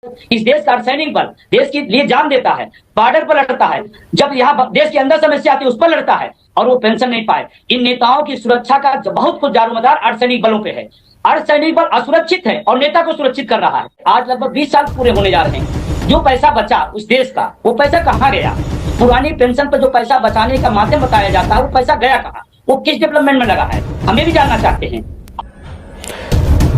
इस देश का सैनिक बल देश के लिए जान देता है, बॉर्डर पर लड़ता है, जब यहाँ देश के अंदर समस्या आती है उस पर लड़ता है और वो पेंशन नहीं पाए। इन नेताओं की सुरक्षा का बहुत कुछ दारोमदार अर्धसैनिक बलों पे है। अर्धसैनिक बल असुरक्षित है और नेता को सुरक्षित कर रहा है। आज लगभग 20 साल पूरे होने जा रहे हैं। जो पैसा बचा उस देश का, वो पैसा कहाँ गया? पुरानी पेंशन पर जो पैसा बचाने का माध्यम बताया जाता है, वो पैसा गया कहाँ? वो किस डेवलपमेंट में लगा है? हमें भी जानना चाहते हैं।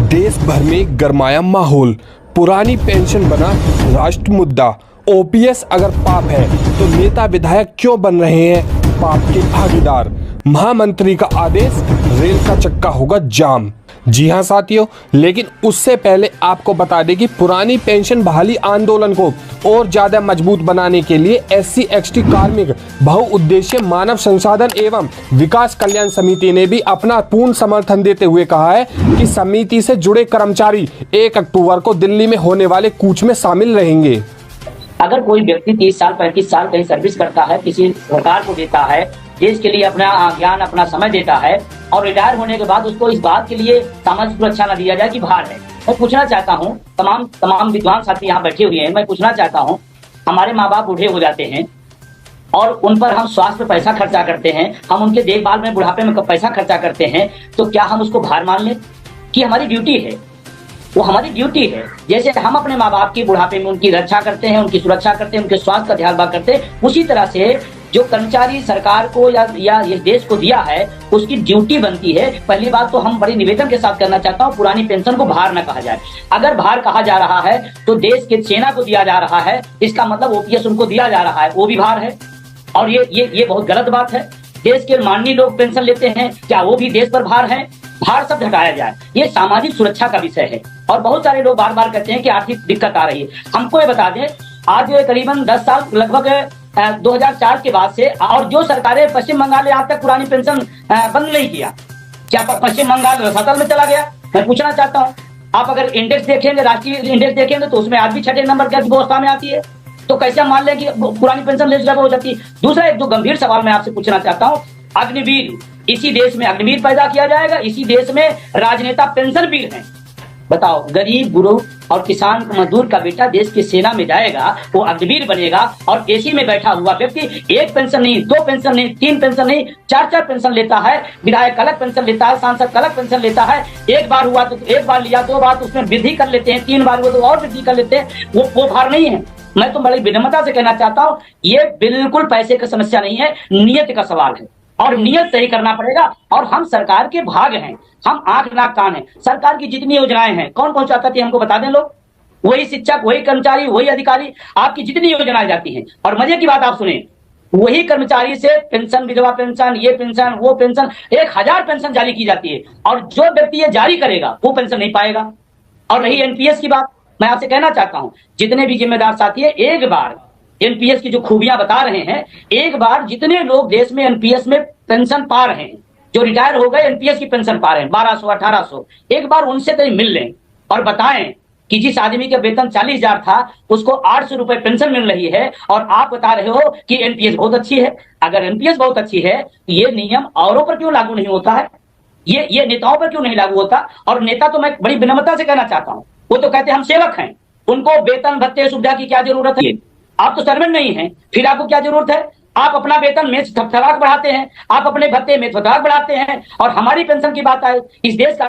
देश भर में गरमाया माहौल, पुरानी पेंशन बना राष्ट्र मुद्दा। ओपीएस अगर पाप है तो नेता विधायक क्यों बन रहे हैं पाप के भागीदार? महामंत्री का आदेश, रेल का चक्का होगा जाम। जी हां साथियों, लेकिन उससे पहले आपको बता दें कि पुरानी पेंशन बहाली आंदोलन को और ज्यादा मजबूत बनाने के लिए SC ST कार्मिक बहुउद्देशीय मानव संसाधन एवं विकास कल्याण समिति ने भी अपना पूर्ण समर्थन देते हुए कहा है कि समिति से जुड़े कर्मचारी 1 अक्टूबर को दिल्ली में होने वाले कूच में शामिल रहेंगे। अगर कोई व्यक्ति 30 साल 35 साल कहीं सर्विस करता है, किसी सरकार को देता है, देश के लिए अपना ज्ञान अपना समय देता है और रिटायर होने के बाद उसको इस बात के लिए सामाजिक सुरक्षा न दिया जाए कि बाहर है। मैं पूछना चाहता हूँ, तमाम विद्वान साथी यहाँ बैठे हुए हैं, मैं पूछना चाहता हूँ, हमारे माँ बाप बूढ़े हो जाते हैं और उन पर हम स्वास्थ्य पे पैसा खर्चा करते हैं, हम उनके देखभाल में बुढ़ापे में पैसा खर्चा करते हैं, तो क्या हम उसको भार मान लें कि हमारी ड्यूटी है? वो हमारी ड्यूटी है। जैसे हम अपने माँ बाप की बुढ़ापे में उनकी रक्षा करते हैं, उनकी सुरक्षा करते हैं, उनके स्वास्थ्य का ध्यान करते हैं, उसी तरह से जो कर्मचारी सरकार को या इस देश को दिया है उसकी ड्यूटी बनती है। पहली बात तो हम बड़ी निवेदन के साथ करना चाहता हूँ, पुरानी पेंशन को भार न कहा जाए। अगर भार कहा जा रहा है तो देश के सेना को दिया जा रहा है, इसका मतलब ओपीएस उनको दिया जा रहा है, वो भी भार है और ये बहुत गलत बात है। देश के माननीय लोग पेंशन लेते हैं, क्या वो भी देश पर भार है? भार सब हटाया जाए। ये सामाजिक सुरक्षा का विषय है और बहुत सारे लोग बार बार कहते हैं कि आर्थिक दिक्कत आ रही है। हमको ये बता दें, आज करीबन 10 साल लगभग 2004 के बाद से और जो सरकारें पश्चिम बंगाल ने आज तक पुरानी पेंशन बंद नहीं किया, क्या पश्चिम बंगाल रसातल में चला गया? मैं पूछना चाहता हूँ, आप अगर इंडेक्स देखेंगे, राष्ट्रीय इंडेक्स देखेंगे तो उसमें आज भी 6ठे नंबर की अवस्था में आती है, तो कैसे मान लें कि पुरानी पेंशन लेस हो जाती है? दूसरा एक जो गंभीर सवाल मैं आपसे पूछना चाहता हूँ, अग्निवीर, इसी देश में अग्निवीर पैदा किया जाएगा, इसी देश में राजनेता पेंशन वीर हैं। बताओ, गरीब गुरु और किसान मजदूर का बेटा देश की सेना में जाएगा, वो अग्निवीर बनेगा और एसी में बैठा हुआ व्यक्ति 1 पेंशन नहीं, 2 पेंशन नहीं, 3 पेंशन नहीं, 4 पेंशन लेता है। विधायक अलग पेंशन लेता है, सांसद अलग पेंशन लेता है। एक बार हुआ तो एक बार लिया, 2 बार तो उसमें वृद्धि कर लेते हैं, 3 बार हुआ तो और वृद्धि कर लेते हैं। वो भार नहीं है। मैं तो बड़ी विनम्रता से कहना चाहता हूँ, ये बिल्कुल पैसे की समस्या नहीं है, नियत का सवाल है और नियत सही करना पड़ेगा। और हम सरकार के भाग हैं, हम आंख नाक कान हैं। सरकार की जितनी योजनाएं हैं, कौन पहुंचाता थी हमको बता दें लोग? वही शिक्षक, वही कर्मचारी, वही अधिकारी। आपकी जितनी योजनाएं जाती हैं, और मजे की बात आप सुने, वही कर्मचारी से पेंशन, विधवा पेंशन, ये पेंशन, वो पेंशन, 1000 पेंशन जारी की जाती है और जो व्यक्ति ये जारी करेगा वो पेंशन नहीं पाएगा। और रही एनपीएस की बात, मैं आपसे कहना चाहता हूं, जितने भी जिम्मेदार साथी है, एक बार एनपीएस की जो खूबियां बता रहे हैं, एक बार जितने लोग देश में एनपीएस में पेंशन पा रहे हैं, जो रिटायर हो गए एनपीएस की पेंशन पा रहे हैं 1200 1800, एक बार उनसे कहीं मिल लें और बताएं कि जिस आदमी का वेतन 40,000 था उसको 800 रुपए पेंशन मिल रही है और आप बता रहे हो कि एनपीएस बहुत अच्छी है। अगर एनपीएस बहुत अच्छी है तो ये नियम औरों पर क्यों लागू नहीं होता है? ये नेताओं पर क्यों नहीं लागू होता? और नेता तो मैं बड़ी विनम्रता से कहना चाहता हूं, वो तो कहते हैं हम सेवक हैं, उनको वेतन भत्ते सुविधा की क्या जरूरत है? आप तो सर्वेंट नहीं हैं, फिर आपको क्या जरूरत है? आप अपना वेतन में थपथपाक बढ़ाते हैं, आप अपने भत्ते में थपथपाक बढ़ाते हैं और हमारी पेंशन की बात आए, इस देश का